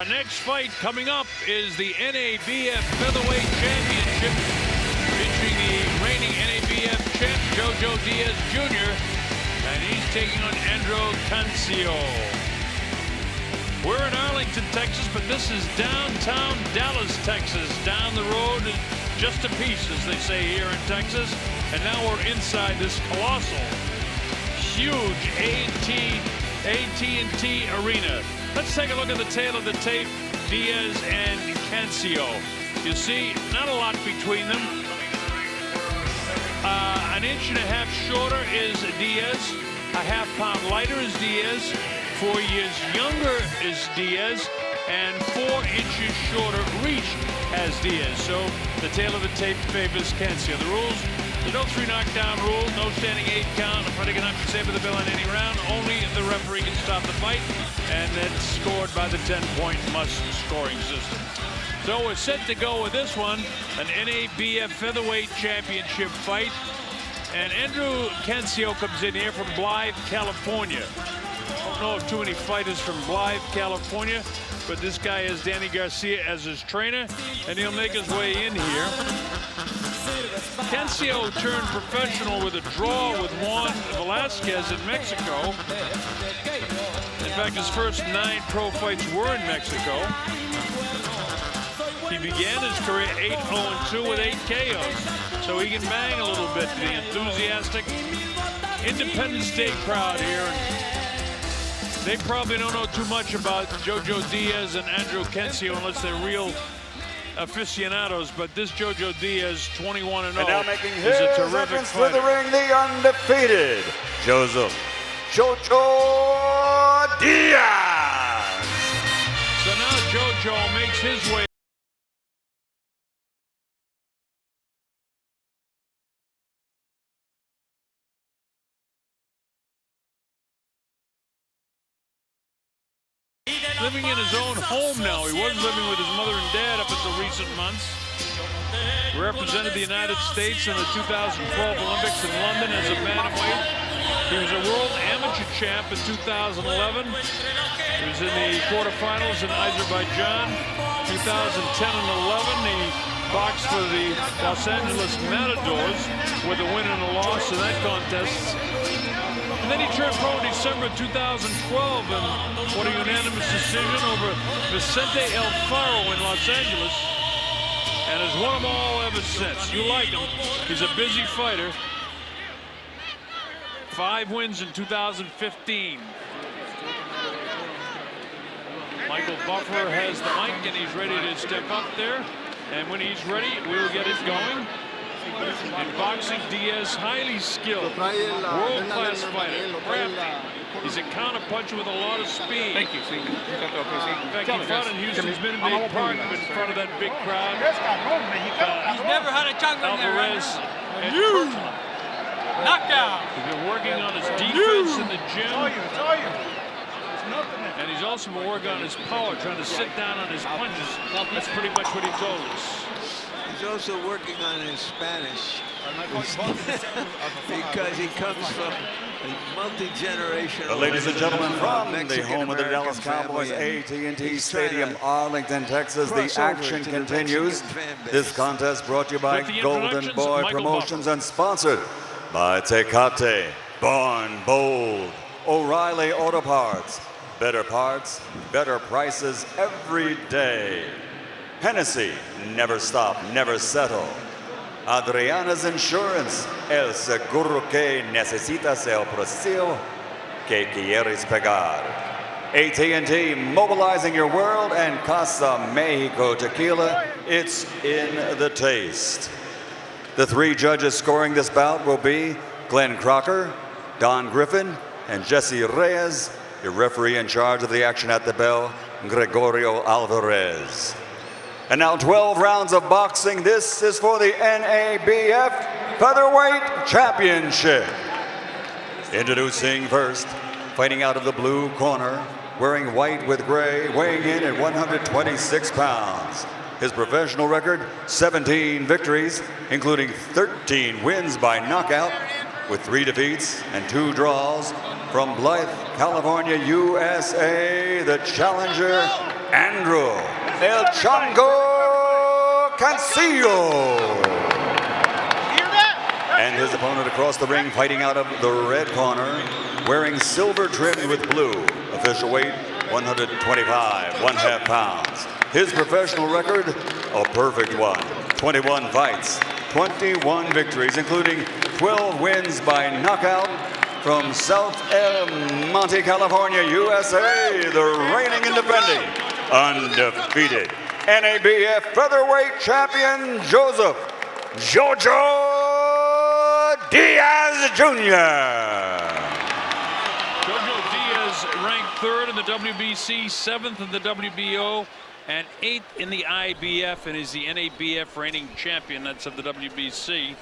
Our next fight coming up is the NABF Featherweight Championship, featuring the reigning NABF champ, Joseph Diaz Jr., and he's taking on Andrew Cancio. We're in Arlington, Texas, but this is downtown Dallas, Texas, down the road just a piece, as they say here in Texas. And now we're inside this colossal, huge AT&T Arena. Let's take a look at the tail of the tape, Diaz and Cancio. You see, not a lot between them. An inch and a half shorter is Diaz. A half-pound lighter is Diaz. 4 years younger is Diaz. And 4 inches shorter reach as Diaz. So the tail of the tape favors Cancio. The rules: there's no 3 knockdown rule, no standing 8 count. The fighter cannot be saved with the bell in any round. Only the referee can stop the fight, and then scored by the 10-point must scoring system. So we're set to go with this one, an NABF Featherweight Championship fight. And Andrew Cancio comes in here from Blythe, California. I don't know of too many fighters from Blythe, California, but this guy has Danny Garcia as his trainer, and he'll make his way in here. Cancio turned professional with a draw with Juan Velasquez in Mexico. In fact, his first 9 pro fights were in Mexico. He began his career 8-0-2 with 8 KOs, so he can bang a little bit. The enthusiastic Independence Day crowd here. They probably don't know too much about Joseph Diaz and Andrew Cancio unless they're real aficionados, but this Joseph Diaz, 21-0, and now making his is a terrific entrance fighter. to the ring, the undefeated Joseph Diaz. So now Jojo makes his way. Living in his own home now. He was living with his mother and dad up until recent months. Represented the United States in the 2012 Olympics in London as a bantamweight. He was a world amateur champ in 2011. He was in the quarterfinals in Azerbaijan. 2010 and 11, he boxed for the Los Angeles Matadors with a win and a loss in that contest. And then he turned pro in December 2012 and what a unanimous decision over Vicente El Faro in Los Angeles, and has won them all ever since. You like him. He's a busy fighter. 5 wins in 2015. Michael Buffer has the mic and he's ready to step up there. And when he's ready, we'll get it going. In boxing, Diaz, highly skilled, world-class fighter, crafty. He's a counter-puncher with a lot of speed. Thank you. In fact, he fought in Houston's Minute Maid Park in front of that big crowd. He's never had a jungle in there, right? Alvarez and Kirchner. Knockout. He's been working on his defense in the gym. And he's also been working on his power, trying to sit down on his punches. That's pretty much what he told us. He's also working on his Spanish because he comes from a multi-generational. Ladies and gentlemen, from the Mexican home of the Dallas Cowboys, AT&T Stadium, Arlington, Texas, the action continues. This contest brought to you by Golden Boy Promotions and sponsored by Tecate, Born Bold, O'Reilly Auto Parts. Better parts, better prices every day. Hennessy, never stop, never settle. Adriana's Insurance, el seguro que necesitas, el precio que quieres pagar. AT&T, mobilizing your world, and Casa Mexico Tequila, it's in the taste. The 3 judges scoring this bout will be Glenn Crocker, Don Griffin, and Jesse Reyes. Your referee in charge of the action at the bell, Gregorio Alvarez. And now 12 rounds of boxing. This is for the NABF Featherweight Championship. Introducing first, fighting out of the blue corner, wearing white with gray, weighing in at 126 pounds. His professional record, 17 victories, including 13 wins by knockout, with 3 defeats and 2 draws. From Blythe, California, USA, the challenger, Andrew El Chango Cancio. And his opponent across the ring, fighting out of the red corner, wearing silver trimmed with blue. Official weight, 125, 1/2 pounds. His professional record, a perfect one. 21 fights, 21 victories, including 12 wins by knockout from South El Monte, California, USA, the reigning and defending undefeated NABF featherweight champion, Joseph Jojo Diaz Jr. Jojo Diaz ranked 3rd in the WBC, 7th in the WBO, and 8th in the IBF, and is the NABF reigning champion. That's of the WBC.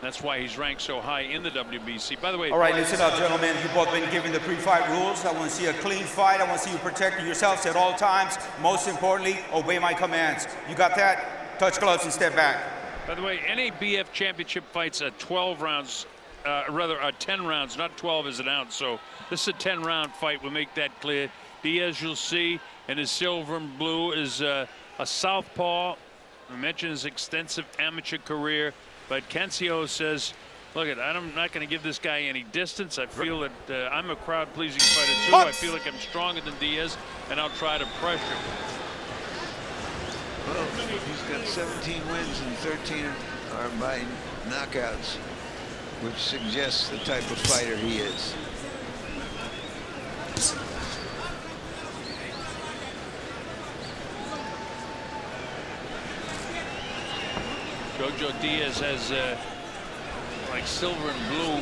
That's why he's ranked so high in the WBC. By the way, all right, listen up, gentlemen. You've both been given the pre-fight rules. I want to see a clean fight. I want to see you protecting yourselves at all times. Most importantly, obey my commands. You got that? Touch gloves and step back. By the way, NABF championship fights at 12 rounds, rather 10 rounds, not 12 as an ounce. So this is a 10-round fight. We'll make that clear. Diaz, you'll see, in his silver and blue, is a southpaw. I mentioned his extensive amateur career, but Cancio says, look, I'm not going to give this guy any distance. I feel that I'm a crowd-pleasing fighter too. I feel like I'm stronger than Diaz, and I'll try to pressure him. Well, he's got 17 wins and 13 are by knockouts, which suggests the type of fighter he is. Jojo Diaz has like silver and blue,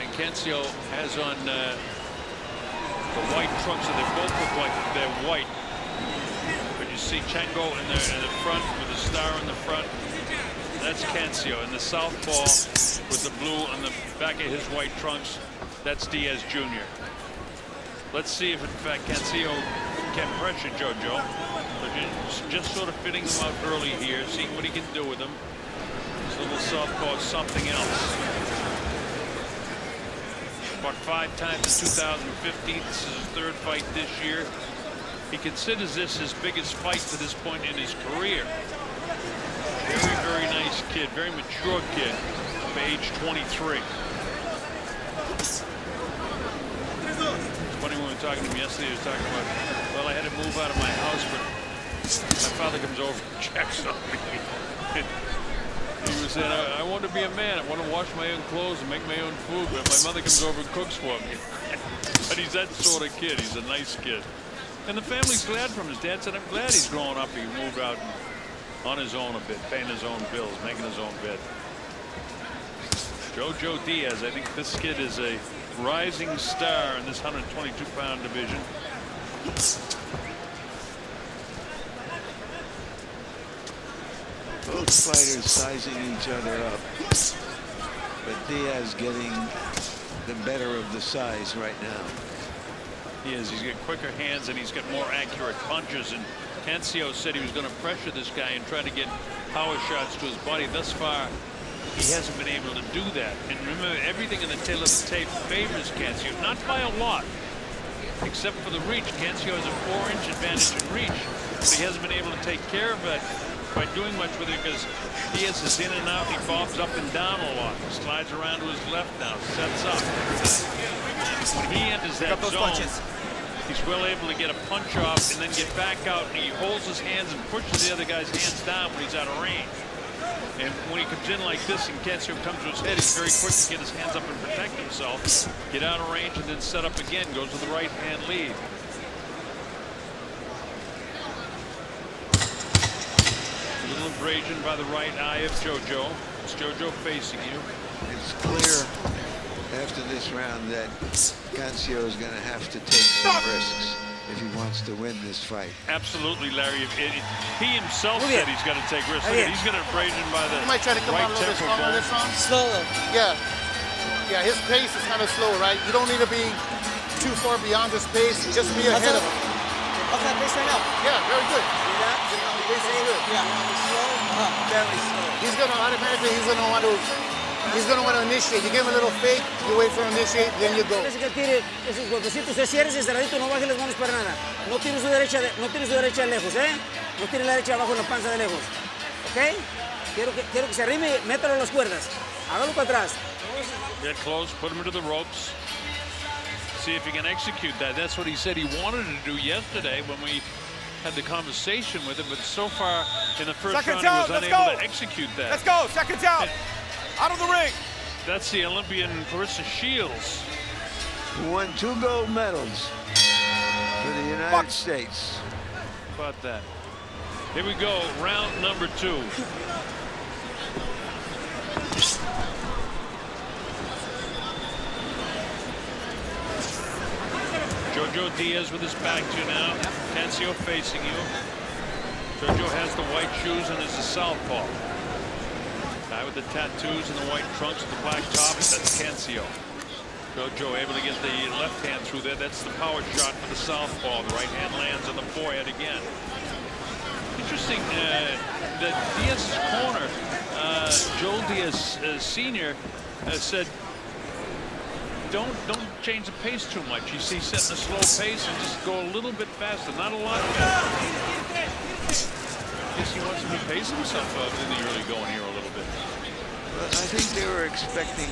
and Cancio has on the white trunks, so they both look like they're white. But you see Chango in the front with a star in the front. That's Cancio. And the southpaw with the blue on the back of his white trunks, that's Diaz Jr. Let's see if in fact Cancio can pressure Jojo. But just sort of fitting him out early here, seeing what he can do with him. This little southpaw is something else. Fought 5 times in 2015. This is his 3rd fight this year. He considers this his biggest fight to this point in his career. Very, very nice kid, very mature kid, of age 23. It's funny, when we were talking to him yesterday, he was talking about, well, I had to move out of my house, but my father comes over and checks on me. He was saying, I want to be a man. I want to wash my own clothes and make my own food, but my mother comes over and cooks for me. But he's that sort of kid. He's a nice kid. And the family's glad for him. His dad said, I'm glad he's growing up. He moved out on his own a bit, paying his own bills, making his own bed. Jojo Diaz, I think this kid is a rising star in this 122-pound division. Both fighters sizing each other up, but Diaz getting the better of the size right now. He is. He's got quicker hands and he's got more accurate punches. And Cancio said he was going to pressure this guy and try to get power shots to his body. Thus far, he hasn't been able to do that. And remember, everything in the tail of the tape favors Cancio, not by a lot, except for the reach. Cancio has a 4-inch advantage in reach, but he hasn't been able to take care of it by doing much with it because Diaz is in and out. He bobs up and down a lot. Slides around to his left now, sets up. When he enters that zone, he's well able to get a punch off and then get back out, and he holds his hands and pushes the other guy's hands down when he's out of range. And when he comes in like this and Cancio comes to his head, he's very quick to get his hands up and protect himself, get out of range, and then set up again, goes to the right hand lead. A little abrasion by the right eye of Jojo. It's Jojo facing you. It's clear after this round that Cancio is going to have to take some risks if he wants to win this fight. Absolutely, Larry. He himself said he's got to take risks. He's got an abrasion by the might try to come right out a little bit temple stronger bone. this one. Slower. Yeah. Yeah, his pace is kind of slow, right? You don't need to be too far beyond his pace. Just be ahead of him. How's that pace right now? Yeah, very good. See that? Pace is good. Yeah, slow, very slow. He's gonna automatically, want to he's going to want to initiate. You give him a little fake, you wait for him to initiate, then you go. Parece que tire esos golpecitos, se cierre ese cerradito, no baje las manos para nada. No tire su derecha, no tire su derecha lejos, ¿eh? No tire la derecha abajo en la panza de lejos, ¿ok? Quiero que se arrime, métalo a las cuerdas. Hágalo para atrás. Get close, put him into the ropes. See if he can execute that. That's what he said he wanted to do yesterday when we had the conversation with him, but so far in the first round he was unable to execute that. Let's go, seconds out. Out of the ring. That's the Olympian Clarissa Shields. Who won 2 gold medals for the United States. How about that? Here we go, round number 2. Jojo Diaz with his back to you now. Cancio facing you. Jojo has the white shoes and is a southpaw. Guy with the tattoos and the white trunks with the black top, that's Cancio. Jojo able to get the left hand through there. That's the power shot for the southpaw. The right hand lands on the forehead again. Interesting that Diaz's corner, Joel Diaz Sr. Said, don't change the pace too much. You see, setting a slow pace and just go a little bit faster, not a lot faster. I guess he wants him to pace himself in the early going here a little bit. Well, I think they were expecting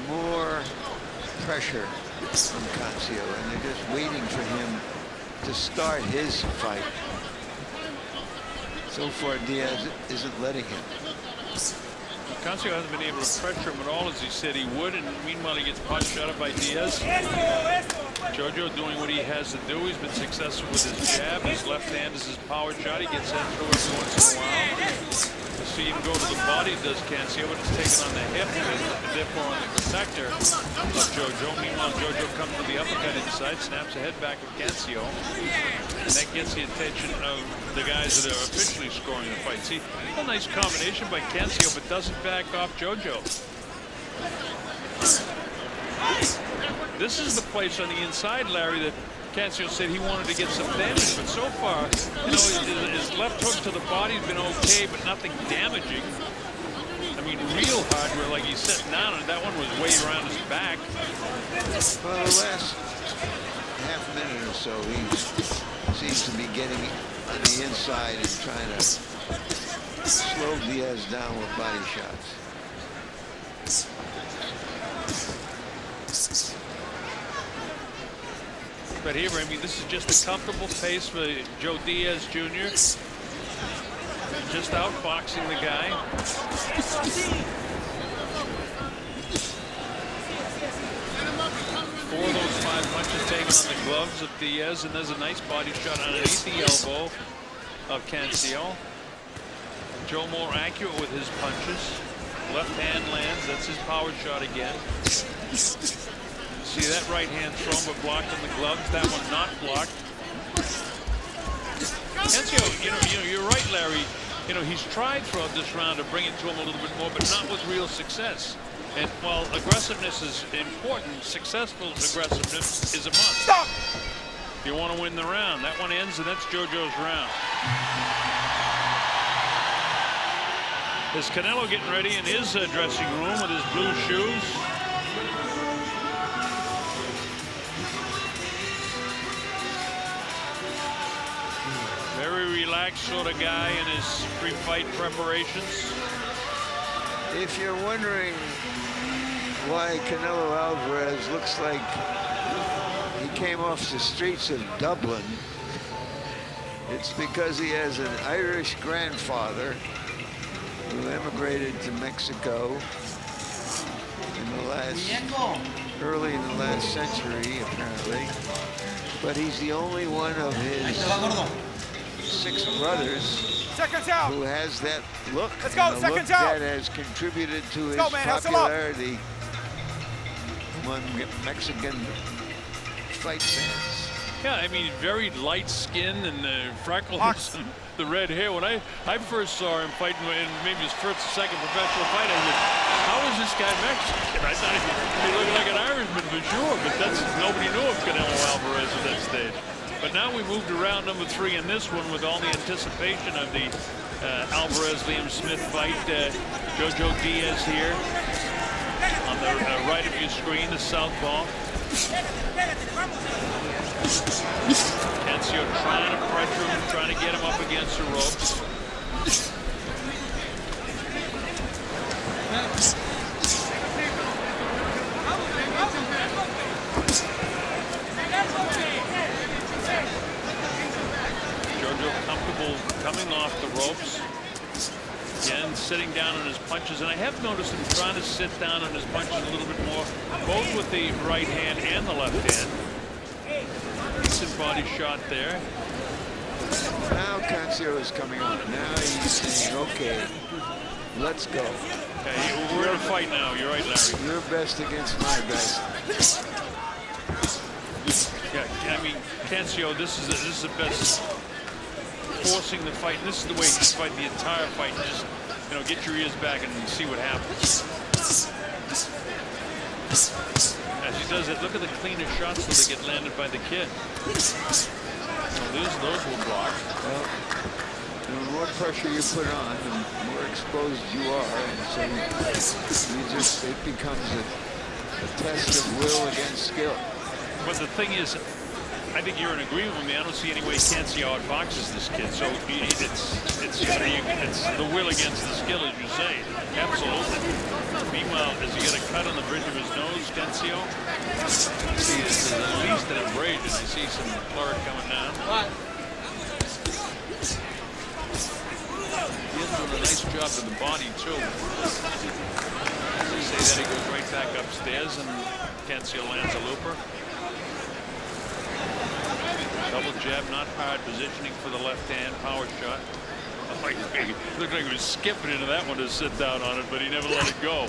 more pressure from Cancio, and they're just waiting for him to start his fight. So far, Diaz isn't letting him. Cancio hasn't been able to pressure him at all as he said he would, and meanwhile he gets pot shot up by Diaz. Jojo doing what he has to do. He's been successful with his jab. His left hand is his power shot. He gets that through every once in a while. You see him go to the body, does Cancio, but it's taken on the hip, and therefore on the protector of Jojo. Meanwhile, Jojo comes to the uppercut inside, snaps the head back of Cancio, and that gets the attention of the guys that are officially scoring the fight. See, a nice combination by Cancio, but doesn't back off Jojo. This is the place on the inside, Larry, that Cancio said he wanted to get some damage, but so far, you know, his left hook to the body's been okay, but nothing damaging. I mean, real hard, where like he's sitting down, and that one was way around his back. Well, the last half minute or so, he seems to be getting on the inside and trying to slow Diaz down with body shots. But here, I mean, this is just a comfortable pace for Joe Diaz Jr. Just outboxing the guy. 4 of those 5 punches taken on the gloves of Diaz, and there's a nice body shot underneath the elbow of Cancio. Joe more accurate with his punches. Left hand lands, that's his power shot again. See that right hand thrown but blocked in the gloves. That one not blocked. Cancio, you know, you're right, Larry. You know, he's tried throughout this round to bring it to him a little bit more, but not with real success. And while aggressiveness is important, successful aggressiveness is a must. Stop! You want to win the round. That one ends, and that's Jojo's round. Is Canelo getting ready in his dressing room with his blue shoes? Very relaxed sort of guy in his pre-fight preparations. If you're wondering why Canelo Alvarez looks like he came off the streets of Dublin, it's because he has an Irish grandfather who emigrated to Mexico early in the last century, apparently. But he's the only one of his 6 brothers who has that look. Let's go, seconds out. That has contributed to his popularity among Mexican fight fans. Yeah, I mean, very light skin and freckles and the red hair. When I first saw him fighting in maybe his first or second professional fight, I said, how is this guy Mexican? I thought he looked like an Irishman for sure, but nobody knew of Canelo Alvarez at that stage. But now we moved to round number 3 in this one with all the anticipation of the Alvarez-Liam Smith fight. Joseph Diaz here on the right of your screen, the southpaw. Cancio trying to pressure him, trying to get him up against the ropes. Jojo comfortable coming off the ropes. Again, sitting down on his punches, and I have noticed him trying to sit down on his punches a little bit more, both with the right hand and the left hand. Decent body shot there. Now Cancio is coming on. Now he's saying, okay, let's go. Okay, we're in a fight now. You're right, Larry. Your best against my best. Yeah, I mean, Cancio, this is the best. Forcing the fight, and this is the way you fight the entire fight. Just, you know, get your ears back and see what happens. As he does it, look at the cleaner shots that they get landed by the kid. So those will block. Well, the more pressure you put on, the more exposed you are, and so it becomes a test of will against skill. But the thing is, I think you're in agreement with me. I don't see any way Cancio outboxes this kid. So it's the will against the skill, as you say. Absolutely. Meanwhile, does he get a cut on the bridge of his nose, Cancio? He is at least an abrasion. I see some blood coming down. He is doing a nice job of the body, too. As they say that, he goes right back upstairs, and Cancio lands a looper. Double jab, not hard, positioning for the left hand, power shot. Oh, he looked like he was skipping into that one to sit down on it, but he never let it go.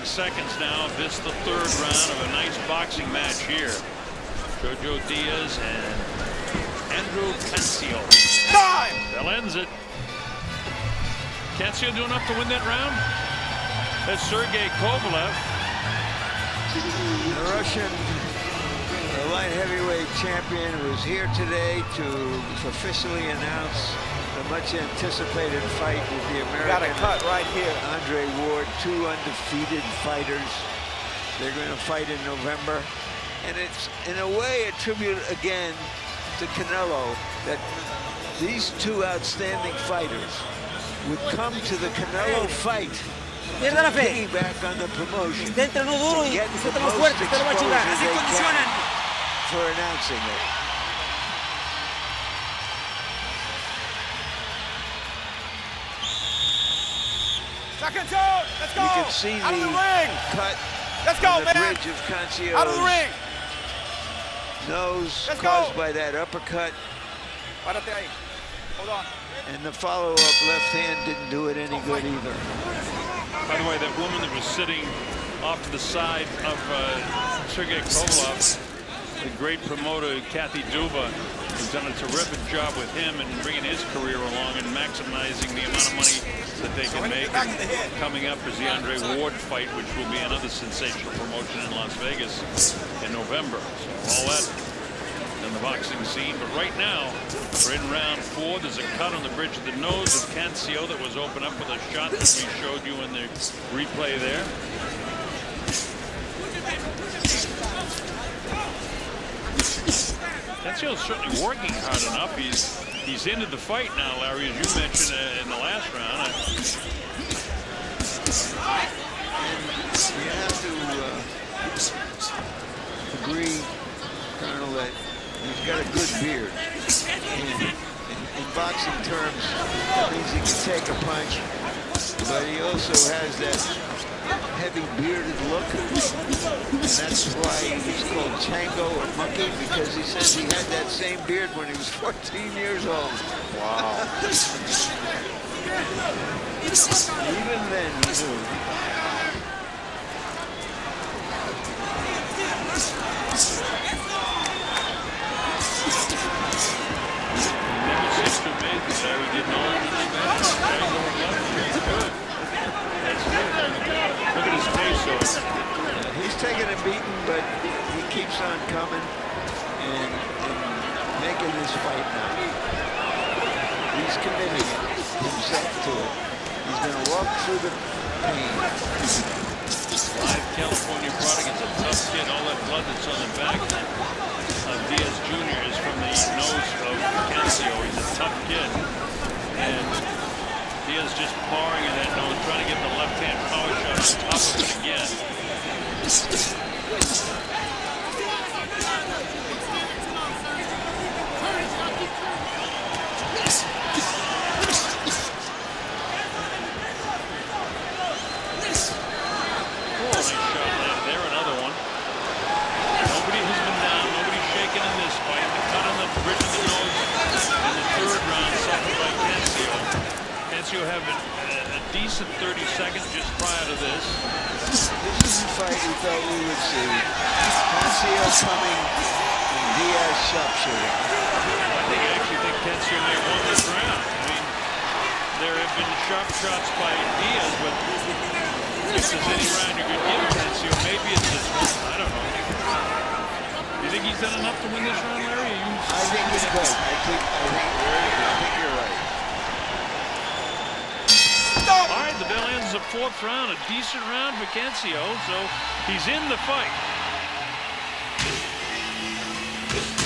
Seconds now. This the third round of a nice boxing match here. Joseph Diaz and Andrew Cancio. Time! That ends it. Cancio do enough to win that round? That's Sergey Kovalev. The Russian light heavyweight champion was here today to officially announce the much anticipated fight with the American. Got a cut right here. Andre Ward, two undefeated fighters. They're going to fight in November. And it's in a way a tribute again to Canelo that these two outstanding fighters would come to the Canelo fight to piggyback on the promotion. Get the most exposure they can for announcing it. Second zone, let's go! You can see out the of the ring. Cut let's go, on the man. bridge of Cancio's out of the ring. Nose let's caused go. by that uppercut. Hold on. And the follow-up left hand didn't do it any good either. By the way, that woman that was sitting off to the side of Sergey Kovalev, the great promoter Kathy Duba, has done a terrific job with him and bringing his career along and maximizing the amount of money that they can make. Coming up is the Andre Ward fight, which will be another sensational promotion in Las Vegas in November. So all that in the boxing scene. But right now, we're in round 4. There's a cut on the bridge of the nose of Cancio that was opened up with a shot that we showed you in the replay there. Cancio's certainly working hard enough. He's into the fight now, Larry, as you mentioned in the last round. You have to agree, Colonel, that he's got a good beard. In boxing terms, that means he can take a punch, but he also has that heavy bearded look, and that's why he's called Chango or Monkey, because he says he had that same beard when he was 14 years old. Wow. Even then, he knew. Never seems to have made this. He did not understand. He's good. That's good. Look at his face, though. He's taking a beating, but he keeps on coming and making this fight now. He's committed himself to it. He's going to walk through the pain. Live California product. It's a tough kid. All that blood that's on the back of Diaz Jr. is from the nose of Cancio. He's a tough kid. And Diaz just barring in that nose, trying to get the left-hand power shot on top of it again. Cancio having a decent 30 seconds just prior to this. This is the fight we thought we would see. Cancio coming and Diaz sharpshooter. I actually think Cancio may have won this round. I mean, there have been sharp shots by Diaz, but if there's any round you could give Cancio, maybe it's this one. I don't know. Do you think he's done enough to win this round, Larry? I think he's good. I think you're right. All right, the bell ends the fourth round. A decent round for Cancio, so he's in the fight.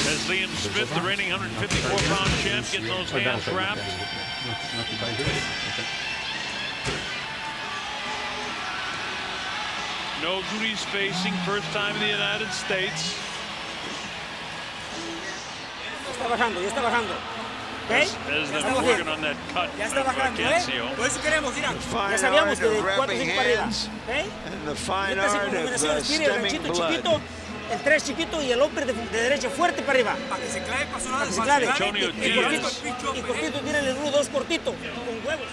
As Liam Smith, the reigning 154-pound champ, getting those hands wrapped. Knows who he's facing, first time in the United States. Está bajando, ya está bajando. Okay? As they're working on that cut ya está bajando, Cancio. Por eso queremos, mira. Ya sabíamos que de 4 o 5 para arriba. Okay? And the fine art of stemming blood. El 3 chiquito y el upper de derecha fuerte para arria. Para que se clave, para que se clave. Antonio Diaz. Y cortito, tienen el 1-2 cortito, con huevos.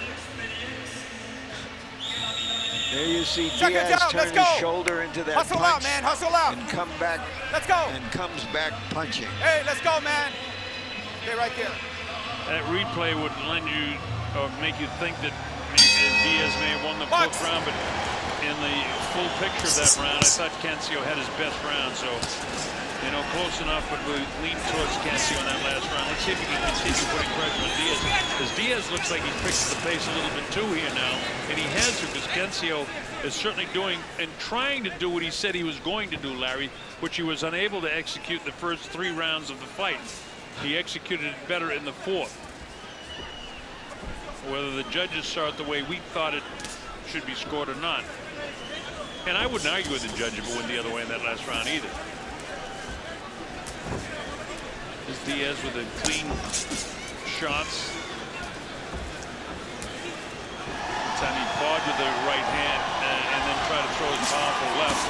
There you see Diaz turn his shoulder into that hustle punch out, man. Hustle out. And come back. Let's go. And comes back punching. Hey, let's go, man. Stay right there. That replay would lend you, or make you think that Diaz may have won the fourth round, but in the full picture of that round, I thought Cancio had his best round, so, you know, close enough, but we lean towards Cancio in that last round. Let's see if he can continue putting pressure on Diaz, because Diaz looks like he's picked the pace a little bit too here now, and he has to, because Cancio is certainly doing and trying to do what he said he was going to do, Larry, which he was unable to execute the first 3 rounds of the fight. He executed it better in the fourth. Whether the judges saw it the way we thought it should be scored or not. And I wouldn't argue with the judge if it went the other way in that last round either. This Diaz with the clean shots. Time he fought with the right hand and then try to throw his powerful left.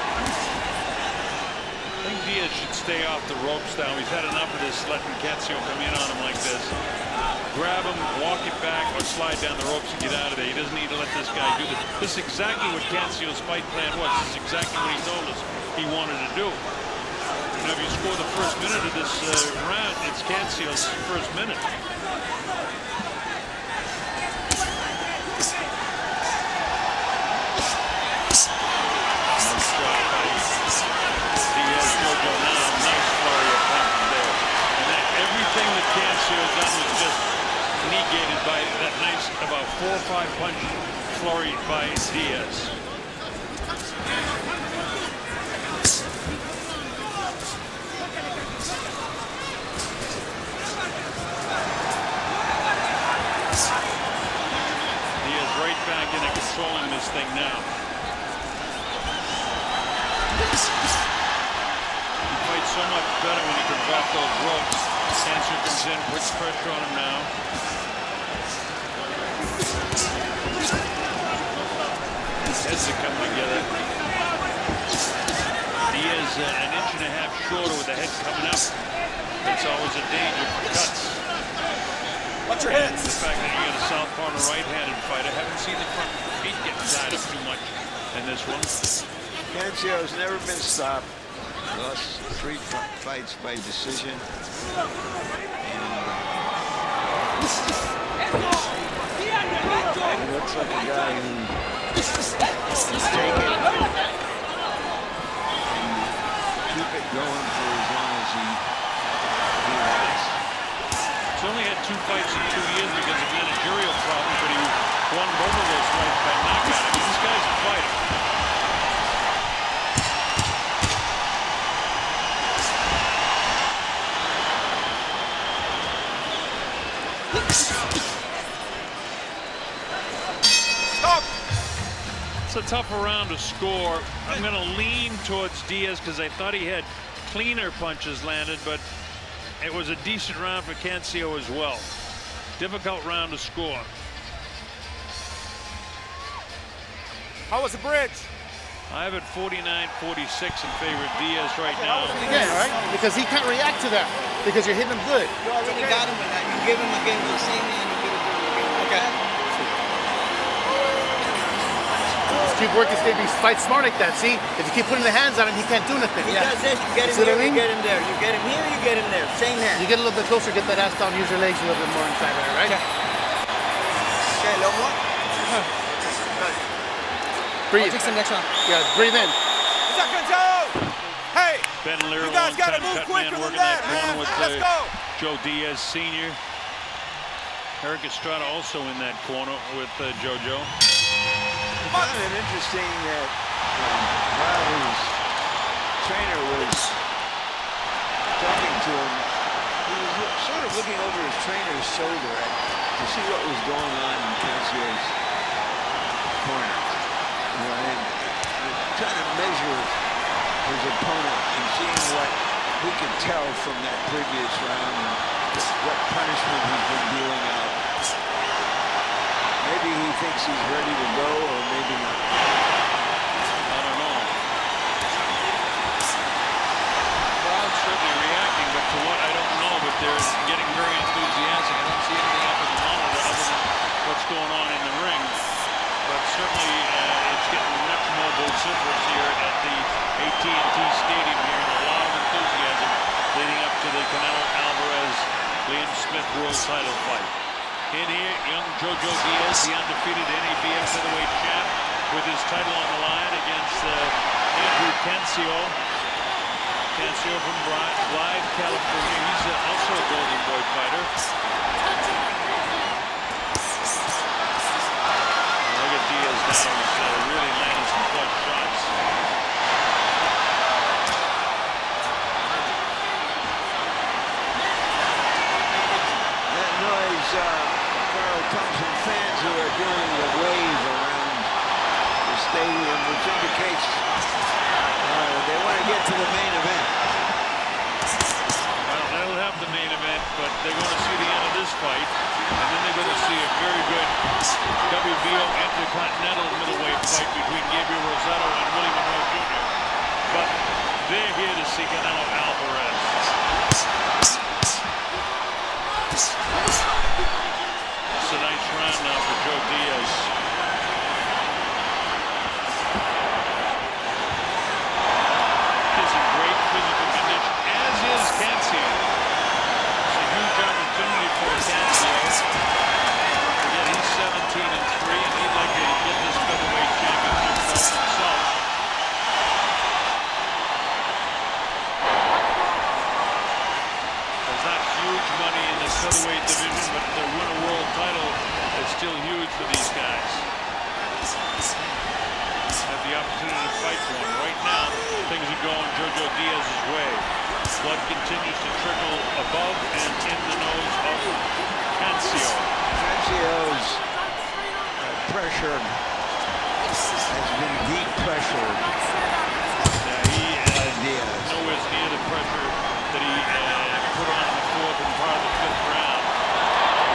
I think Diaz should stay off the ropes now. He's had enough of this, letting Cancio come in on him like this. Grab him, walk it back, or slide down the ropes and get out of there. He doesn't need to let this guy do this. This is exactly what Cancio's fight plan was. This is exactly what he told us he wanted to do. You know, if you score the first minute of this round, it's Cancio's first minute. Cancio done was just negated by that nice about 4 or 5 punch flurry by Diaz. Diaz right back in and controlling this thing now. He fights so much better when he can drop those ropes. Cancio comes in, puts pressure on him now. His heads are coming together. Diaz an inch and a half shorter with the head coming up. It's always a danger for cuts. your hands. The fact that you get a southpaw and a right-handed fighter. Haven't seen the front feet get tied up too much in this one. Cancio's never been stopped. Lost 3 fights by decision. He looks like a guy who's take it and keep it going for as long as he has. He's only had 2 fights in 2 years because of managerial problems, but he won both of those fights by knockout. I mean, this guy's a fighter. Stop! It's a tougher round to score. I'm going to lean towards Diaz because I thought he had cleaner punches landed, but it was a decent round for Cancio as well. Difficult round to score. How was the bridge? I have it 49-46 in favor of Diaz right now. Again, right? Because he can't react to that because you're hitting him good. You already got him, but you give him again the same man you give it to him again. Okay. Just keep working, Stevie. Fight smart like that. See, if you keep putting the hands on him, he can't do nothing. He does this, you get him See what here, I mean? you get him there. You get him here, you get him there. Same hand. You get a little bit closer, get that ass down, use your legs a little bit more inside there, right? Okay, a little more. Breathe. I'll take some next round. Yeah, breathe in. Second zone! Hey! Ben Lear, You guys gotta long-time move cut quicker man, than working that that, corner man. with Let's go! Joe Diaz Sr. Eric Estrada also in that corner with JoJo. I found it interesting that while his trainer was talking to him, he was sort of looking over his trainer's shoulder to see what was going on in Cancio's corner. You know, and trying to measure his opponent and seeing what he could tell from that previous round and what punishment he's been dealing out. Maybe he thinks he's ready to go, or maybe not. I don't know. Crowd's certainly reacting, but to what, I don't know, but they're getting very enthusiastic. I don't see anything up in the monitor other than what's going on in the ring. But certainly it's getting much more vociferous here at the AT&T Stadium here, and a lot of enthusiasm leading up to the Canelo Alvarez-Liam Smith World Title fight. In here, young JoJo Diaz, the undefeated NABF featherweight champ, with his title on the line against Andrew Cancio. Cancio from Blythe, California. He's also a Golden Boy fighter. Look at Diaz now. He's really landing some clutch shots. That noise comes from fans who are doing the wave around the stadium, which indicates they want to get to the main event. Well, they'll have the main event, but they're going to see the end of this fight, and then they're going to see a very good WBO Intercontinental middleweight fight between Gabriel Rosado and Willie Monroe Jr. But they're here to see Canelo Alvarez. It's a nice round now for Joe Diaz. He's in great physical condition, as is Cancio. It's a huge opportunity for Cancio. Again, he's 17-3, and he'd like to get this featherweight championship belt himself. There's not huge money in the featherweight division, but to win a world title is still huge for these guys. Have the opportunity to fight for him. Right now, things are going JoJo Diaz's way. Blood continues to trickle above and in the nose of Cancio. Cancio's pressure has been deep pressure. He is nowhere near the pressure that he put on in the fourth and part of the fifth round.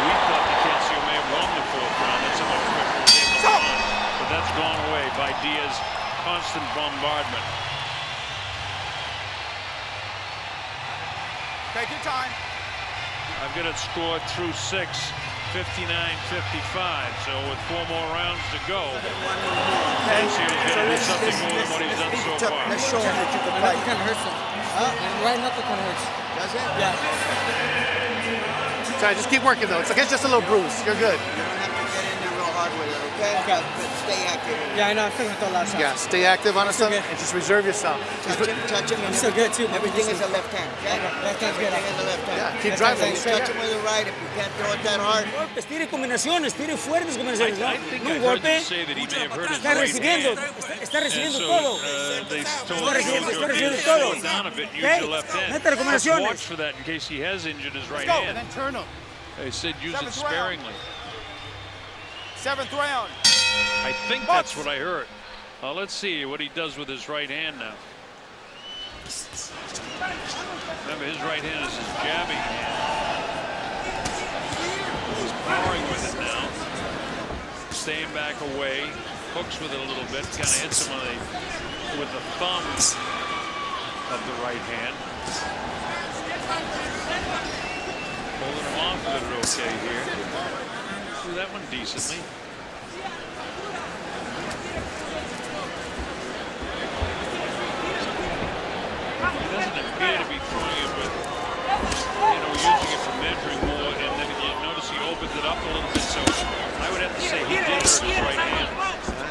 We thought that Cancio may have won the fourth round. That's how much pressure was able to put on. But that's gone away by Diaz's constant bombardment. Take your time. I've got it scored through 6. 59-55. So with 4 more rounds to go, Cancio's going to do something more than what he's done so far. Let's show him that you can fight. It kind of hurts him. And right knuckle kind of hurts. Does it? Yeah. Sorry, just keep working though. It's like it's just a little bruise. You're good. You don't have to get in there real hard with it, okay? Okay. But stay active. Yeah, I know. I'm still going to throw a lot of shots. Yeah, stay active on I'm it still and good. just reserve yourself. Touch him. I'm still good too. Everything is a left hand, okay? Left hand's good. Everything is a left hand. Yeah, keep Left driving. hand, touch him with the right if you can't throw it that hard. Golpes, tire combinaciones, tire fuertes combinaciones. I think No I un heard golpe. you say that he may have hurt his Está right recibiendo, hand. está recibiendo And so, todo. they told Está recibiendo Joseph todo. slow it down a bit, use Okay. your left hand. Métale Just combinaciones. watch for that in case he has injured his right Go, hand. and then turn him. They said use it 7th round. sparingly. 7th round. I think that's what I heard. Let's see what he does with his right hand now. Remember, his right hand is his jabbing hand. He's powering with it now. Staying back away. Hooks with it a little bit. Kind of hits him with the thumb of the right hand. Holding him off with it okay here. Do that one decently. He doesn't appear to be throwing it with, using it for measuring more, and then you notice he opens it up a little bit, so I would have to say he did hurt his right hand.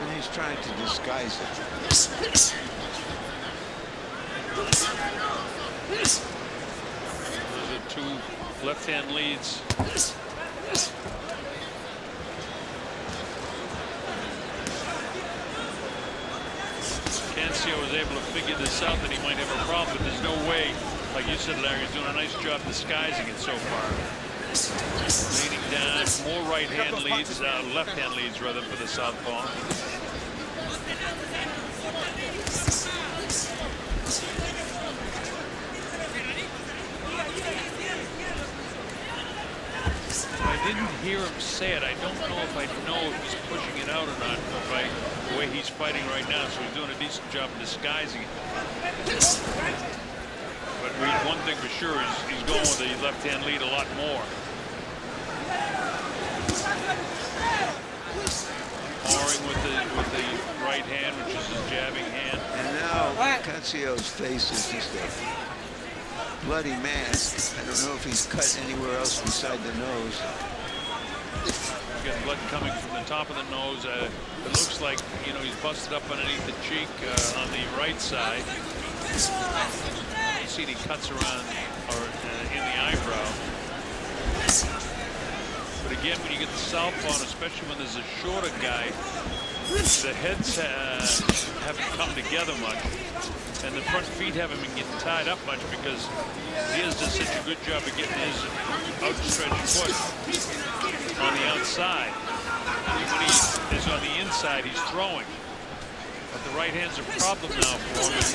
And he's trying to disguise it. Those are 2 left-hand leads. Cancio was able to figure this out, that he might have a problem, but there's no way, like you said, Larry, he's doing a nice job disguising it so far. Leaning down, more right-hand leads, left-hand leads rather, for the southpaw. I didn't hear him say it. I don't know if he's pushing it out or not, by the way he's fighting right now, so he's doing a decent job of disguising it. But one thing for sure is he's going with the left-hand lead a lot more. Powering with the right hand, which is his jabbing hand. And now Cancio's face is just a bloody mess. I don't know if he's cut anywhere else beside the nose. Got blood coming from the top of the nose. It looks like, he's busted up underneath the cheek on the right side. You see any cuts around or in the eyebrow. But again, when you get the southpaw, especially when there's a shorter guy, the heads haven't come together much, and the front feet haven't been getting tied up much because Diaz does such a good job of getting his outstretched foot on the outside. When he is on the inside, he's throwing. But the right hand's a problem now for him.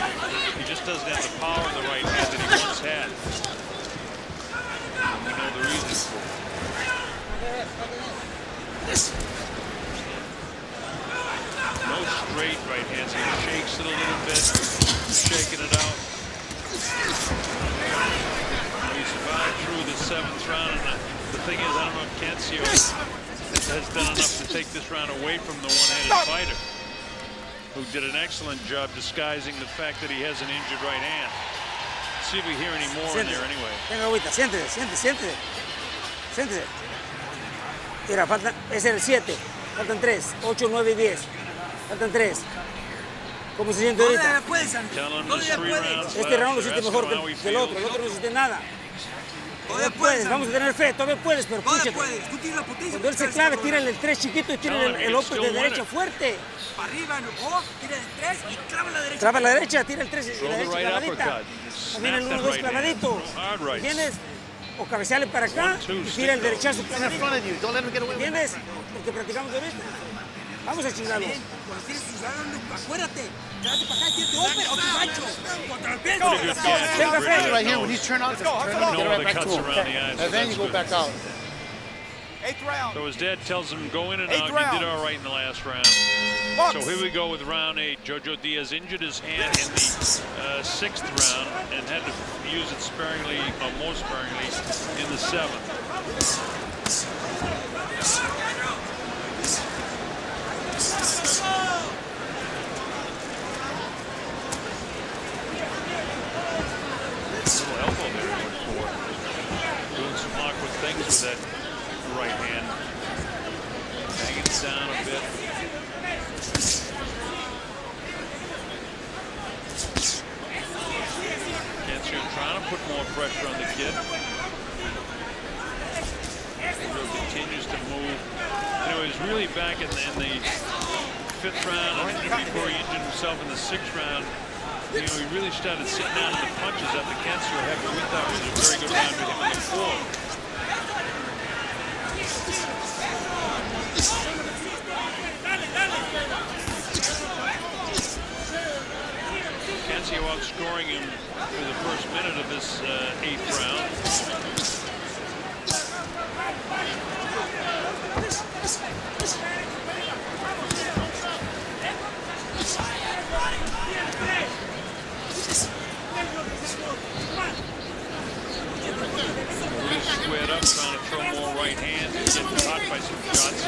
He just doesn't have the power in the right hand that he once had. And we know the reason for it. No straight right hands. He shakes it a little bit, shaking it out. He survived through the 7th round, and the thing is, I don't know if Cancio has done enough to take this round away from the one-handed fighter, who did an excellent job disguising the fact that he has an injured right hand. Let's see if we hear any more in there anyway. Venga, agüita, siéntese. Mira, faltan, ese es el 7, faltan 3, 8, 9 y 10. Faltan 3. ¿Cómo se siente ahorita? Este round lo siente mejor que el otro no siente nada. Todavía puedes, vamos a tener fe, todavía puedes, pero escúchate. Cuando él se clave, tírale el 3 chiquito y tírale el otro de derecha fuerte. Arriba, no, tira el 3 y clava la derecha. Clava la derecha, tira el 3 y la derecha clavadita. También el 1-2 clavadito. ¿Entiendes? O cabeceale para acá y tira el derechazo clavadito. ¿Entiendes? Porque practicamos ahorita. Vamos a chingarlo. Cuando tienes sudando, acuérdate. Tráete para acá y tírate open o tu gancho. Contra el pie. Venga, Fred. Right here, when you turn out, turn out, get right back to him. And then you go back out. 8th round. So his dad tells him go in and out. He did all right in the last round. So here we go with round 8. Jojo Diaz injured his hand in the 6th round and had to use it sparingly, or more sparingly, in the 7th. pressure on the kid. Jojo continues to move. You know, he's really back in the 5th round, and before he injured himself in the 6th round. You know, he really started sitting down in the punches after Cancio had what we thought was a very good round for him in the 4th. Cancio outscoring him for the first minute of this 8th round. Really squared up, trying to throw more right hands and get caught by some shots.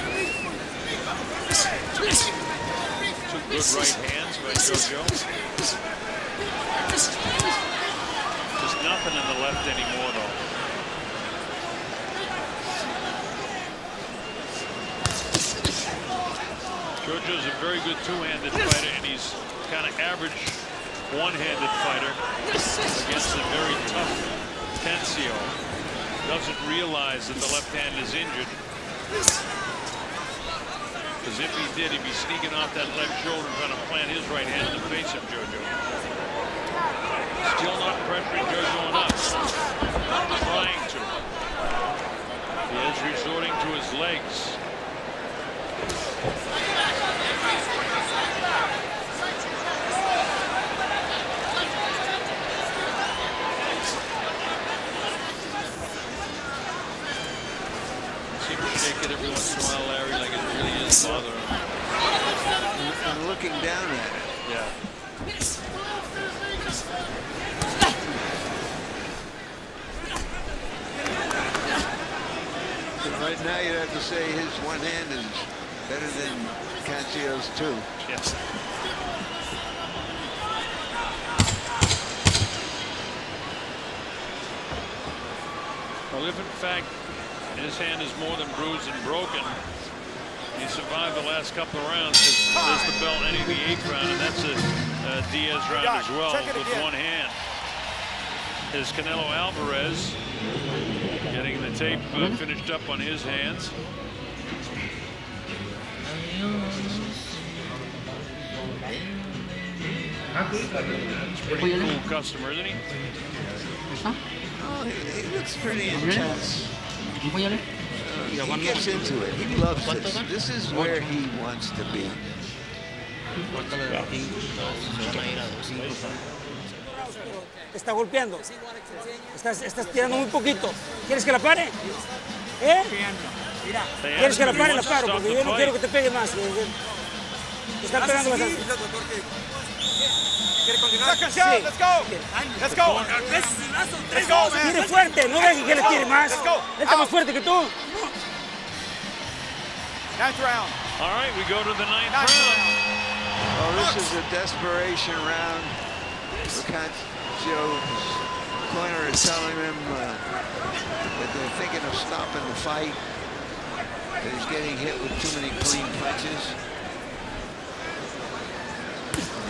2 good right hands by Jojo. Just nothing in the left anymore, though. Jojo's a very good 2-handed fighter, and he's kind of average 1-handed fighter against a very tough Cancio. Doesn't realize that the left hand is injured. Because if he did, he'd be sneaking off that left shoulder trying to plant his right hand in the face of Jojo. Still not pressuring Jojo enough. Trying to. He is resorting to his legs. Shake it every once in a while, Larry, like it really is bothering him. And looking down at it. Yeah. Right now, you'd have to say his 1 hand is better than Cancio's 2. Yes. Well, if in fact his hand is more than bruised and broken, he survived the last couple of rounds because there's the bell ending the 8th round, and that's a Diaz round as well with 1 hand. Is Canelo Alvarez getting the tape finished up on his hands. It's a pretty cool customer, isn't he? Oh, he looks pretty intense. He gets into it. He loves this. This is where he wants to be. Te está golpeando. Estás tirando muy poquito. ¿Quieres que la pare? ¿Eh? ¿Quieres que la pare? La paro, porque yo no quiero que te pegue más. Te están pegando bastante. ¿Quiere continuar? Second shot, let's go. Let's go. Let's go, man. Tire fuerte, no dejes que le tire más. Él está más fuerte que tú. 9th round. All right, we go to the 9th round. Oh, this is a desperation round. Cancio's corner is telling him that they're thinking of stopping the fight. That he's getting hit with too many clean punches.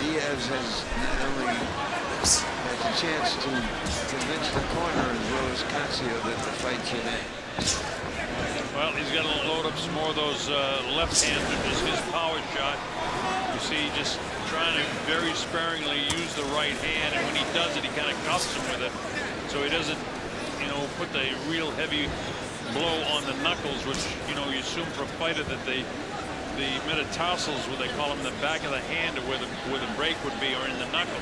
Diaz has not only had the chance to convince the corner as well as Cancio that the fight should end. Well, he's got to load up some more of those left hands, which is his power shot. You see, just trying to very sparingly use the right hand, and when he does it, he kind of cuffs him with it, so he doesn't, you know, put the real heavy blow on the knuckles, which, you know, you assume for a fighter that the metatarsals, what they call them, the back of the hand, or where the break would be, are in the knuckle.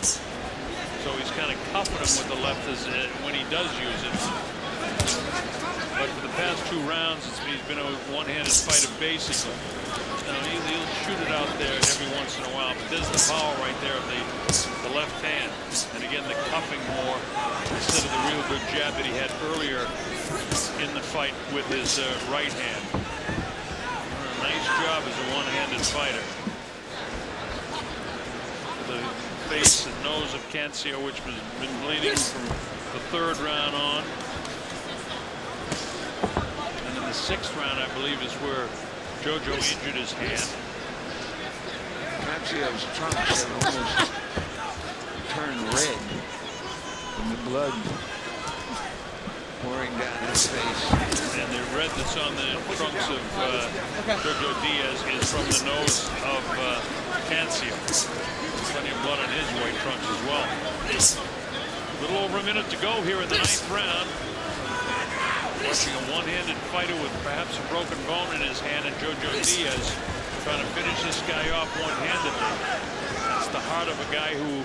So he's kind of cuffing him with the left as when he does use it. But for the past 2 rounds, he's been a one-handed fighter basically. Now he'll shoot it out there every once in a while, but there's the power right there of the left hand. And again, the cuffing more instead of the real good jab that he had earlier in the fight with his right hand. Nice job as a one-handed fighter. The face and nose of Cancio, which has been bleeding from the 3rd round on. And then the 6th round, I believe, is where Jojo injured his hand. Cancio's trunks have almost turned red from the blood pouring down his face. And the red that's on the trunks of Joseph Diaz is from the nose of Cancio. Plenty of blood on his white trunks as well. A little over a minute to go here in the 9th round. Watching a one-handed fighter with perhaps a broken bone in his hand, and Joseph Diaz trying to finish this guy off one-handedly. That's the heart of a guy who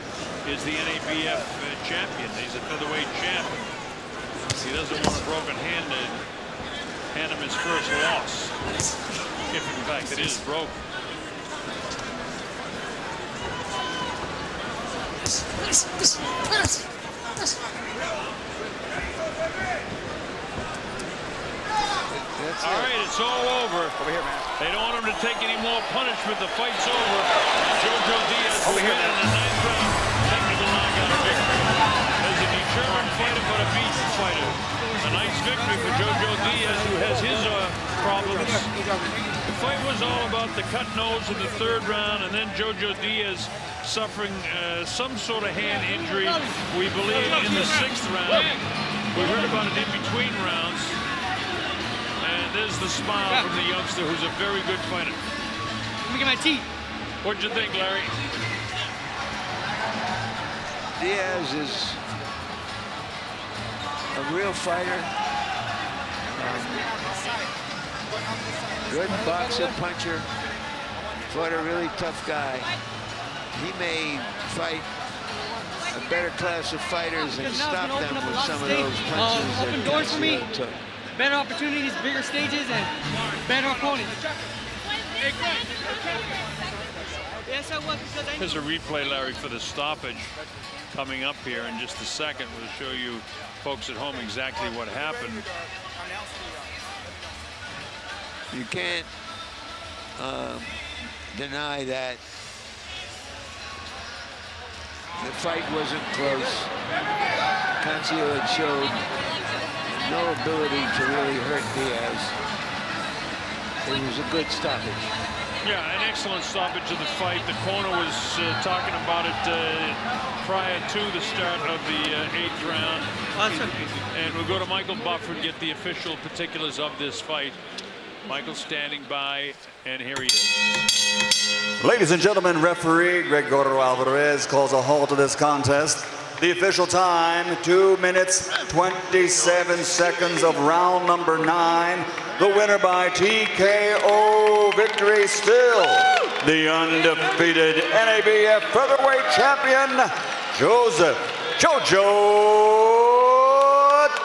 is the NABF champion. He's a featherweight champ. He doesn't want a broken hand to hand him his first loss, if in fact it is broken. All right, it's all over. Over here, man. They don't want him to take any more punishment. The fight's over. Joseph Diaz will win in the 9th round. Technical knockout victory. As a determined fighter, but a beaten fighter. A nice victory for Joseph Diaz, who has his problems. The fight was all about the cut nose in the 3rd round, and then Joseph Diaz suffering some sort of hand injury, we believe, in the 6th round. We heard about it in between rounds. And there's the smile from the youngster, who's a very good fighter. Let me get my teeth. What'd you think, Larry? Diaz is a real fighter. Good boxer, puncher. Fought a really tough guy. He may fight a better class of fighters and stop them with some of those punches that open doors for me. Cancio took. Better opportunities, bigger stages, and better opponents. Yes, I was, because I Here's a replay, Larry, for the stoppage coming up here in just a second. We'll show you folks at home exactly what happened. You can't deny that the fight wasn't close. Cancio had showed no ability to really hurt Diaz. It was a good stoppage. Yeah, an excellent stoppage of the fight. The corner was talking about it prior to the start of the 8th round. Awesome. And we'll go to Michael Buffer to get the official particulars of this fight. Michael standing by, and here he is. Ladies and gentlemen, referee Gregorio Alvarez calls a halt to this contest. The official time, 2 minutes, 27 seconds of round number 9. The winner by TKO victory, still the undefeated NABF featherweight champion, Joseph "Jojo"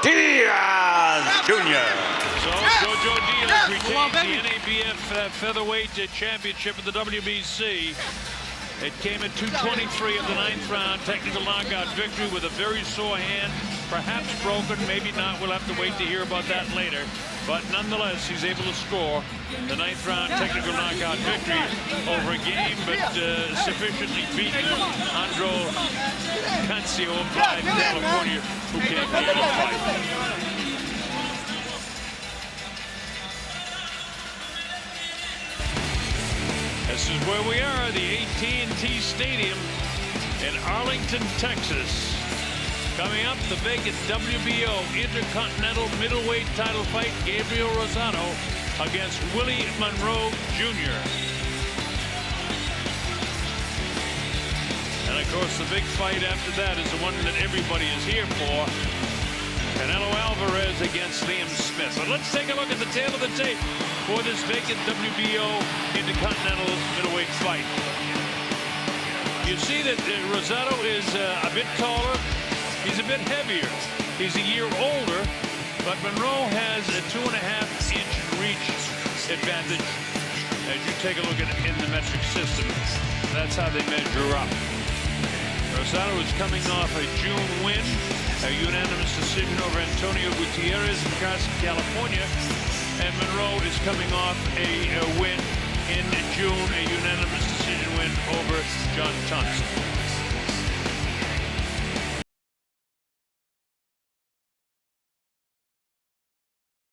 Diaz Jr. So Joseph Diaz retains the NABF featherweight championship of the WBC. It came at 2:23 of the 9th round. Technical knockout victory with a very sore hand, perhaps broken, maybe not. We'll have to wait to hear about that later. But nonetheless, he's able to score the 9th round technical knockout victory over a game, but sufficiently beaten Andrew Cancio of California, who came here to fight. This is where we are, the AT&T Stadium in Arlington, Texas. Coming up, the vacant WBO Intercontinental Middleweight title fight, Gabriel Rosado against Willie Monroe Jr. And of course, the big fight after that is the one that everybody is here for. Canelo Alvarez against Liam Smith. So let's take a look at the tail of the tape for this vacant WBO Intercontinental Middleweight fight. You see that Rosado is a bit taller. He's a bit heavier. He's a year older, but Monroe has a 2.5-inch reach advantage. As you take a look at it in the metric system, that's how they measure up. Rosado is coming off a June win, a unanimous decision over Antonio Gutierrez in Carson, California. And Monroe is coming off a win in June, a unanimous decision win over John Thompson.